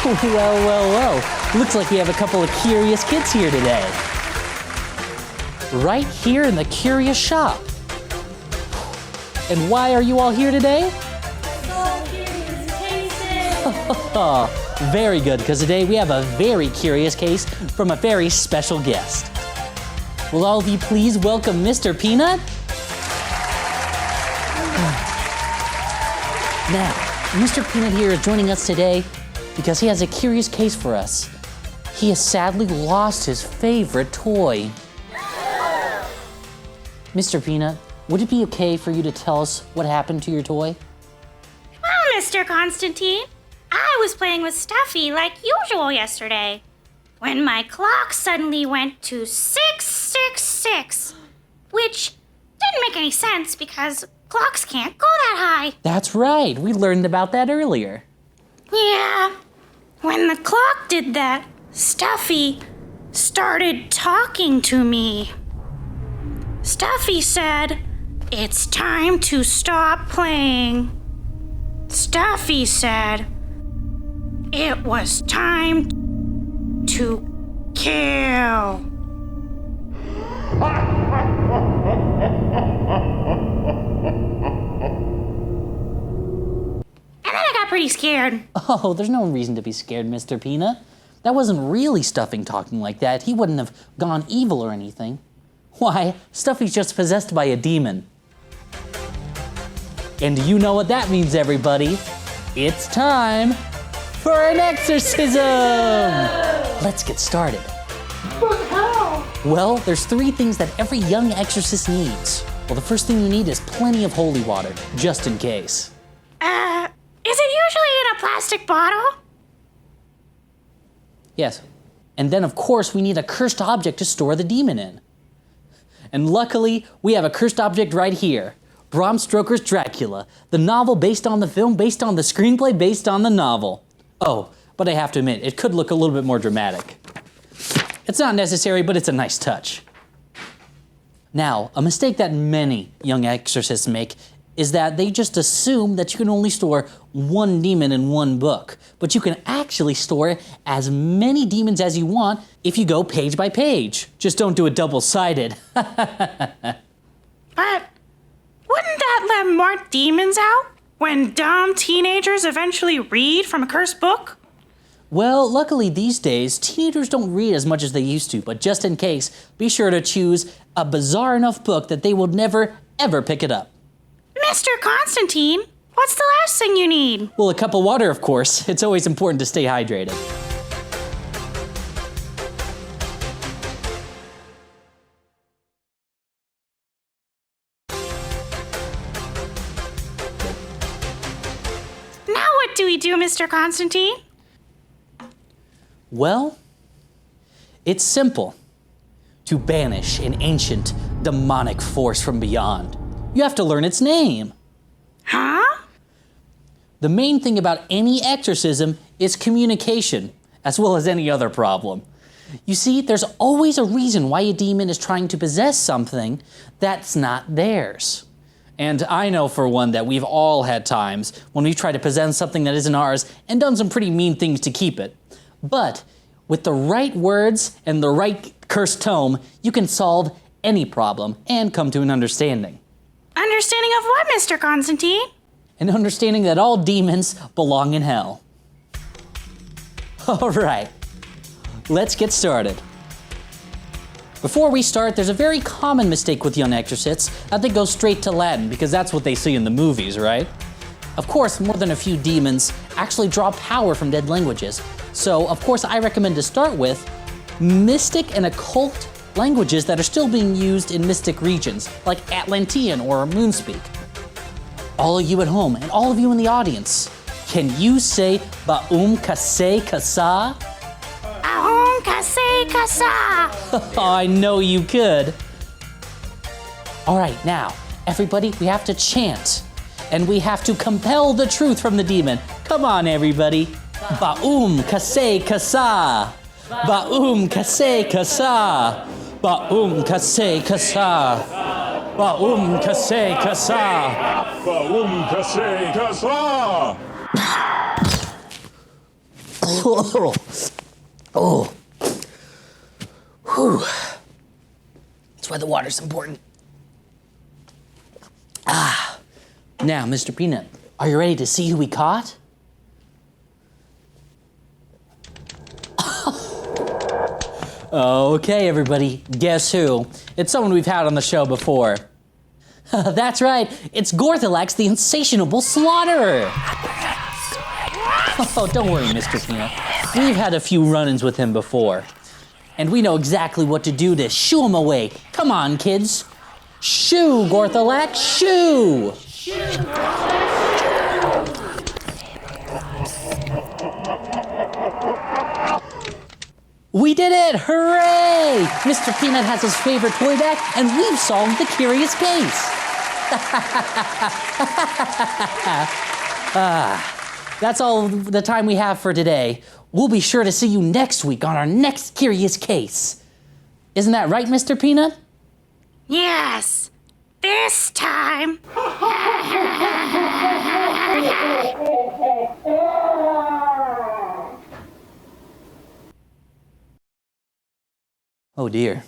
Well. Looks like we have a couple of curious kids here today. Right here in the curious shop. And why are you all here today? Very good, because today we have a very curious case from a very special guest. Will all of you please welcome Mr. Peanut? Now, Mr. Peanut here is joining us today because he has a curious case for us. He has sadly lost his favorite toy. Mr. Peanut, would it be okay for you to tell us what happened to your toy? Well, Mr. Constantine, I was playing with Stuffy like usual yesterday, when my clock suddenly went to 666, which didn't make any sense because clocks can't go that high. That's right, we learned about that earlier. Yeah, when the clock did that, Stuffy started talking to me. Stuffy said, "It's time to stop playing." Stuffy said, "It was time to kill." And then I got pretty scared. Oh, there's no reason to be scared, Mr. Peanut. That wasn't really Stuffing talking like that. He wouldn't have gone evil or anything. Why, Stuffy's just possessed by a demon. And you know what that means, everybody. It's time for an exorcism! Let's get started. But how? Well, there's 3 things that every young exorcist needs. Well, the first thing you need is plenty of holy water, just in case. Is it usually in a plastic bottle? Yes. And then, of course, we need a cursed object to store the demon in. And luckily, we have a cursed object right here. Bram Stoker's Dracula, the novel based on the film, based on the screenplay, based on the novel. Oh, but I have to admit, it could look a little bit more dramatic. It's not necessary, but it's a nice touch. Now, a mistake that many young exorcists make is that they just assume that you can only store one demon in one book, but you can actually store as many demons as you want if you go page by page. Just don't do it double-sided. But wouldn't that let more demons out when dumb teenagers eventually read from a cursed book? Well, luckily these days, teenagers don't read as much as they used to, but just in case, be sure to choose a bizarre enough book that they will never, ever pick it up. Mr. Constantine, what's the last thing you need? Well, a cup of water, of course. It's always important to stay hydrated. Now what do we do, Mr. Constantine? Well, it's simple. To banish an ancient, demonic force from beyond, you have to learn its name. Huh? The main thing about any exorcism is communication, as well as any other problem. You see, there's always a reason why a demon is trying to possess something that's not theirs. And I know for one that we've all had times when we've tried to possess something that isn't ours and done some pretty mean things to keep it. But with the right words and the right cursed tome, you can solve any problem and come to an understanding. Understanding of what, Mr. Constantine? An understanding that all demons belong in hell. All right, let's get started. Before we start, there's a very common mistake with young exorcists that they go straight to Latin because that's what they see in the movies, right? Of course, more than a few demons actually draw power from dead languages. So, of course, I recommend to start with mystic and occult languages that are still being used in mystic regions, like Atlantean or Moonspeak. All of you at home and all of you in the audience, can you say Ba'um Kase Kasa? Ahum kase kasa. I know you could. All right, now, everybody, we have to chant. And we have to compel the truth from the demon. Come on, everybody. Ba'um Kase Kasa. Ba'um Kase Kasa. Ba'um Kase Kasa. Ba'um Kase Kasa. Ba'um Kase Kasa. Oh. Whew. That's why the water's important. Now, Mr. Peanut, are you ready to see who we caught? Okay, everybody, guess who? It's someone we've had on the show before. That's right, it's Gorthalax, the insatiable slaughterer. Oh, don't worry, Mr. Peanut. We've had a few run-ins with him before. And we know exactly what to do to shoo him away. Come on, kids. Shoo, Gorthalax, shoo! We did it! Hooray! Mr. Peanut has his favorite toy back, and we've solved the curious case. That's all the time we have for today. We'll be sure to see you next week on our next curious case. Isn't that right, Mr. Peanut? Yes, this time. Oh dear.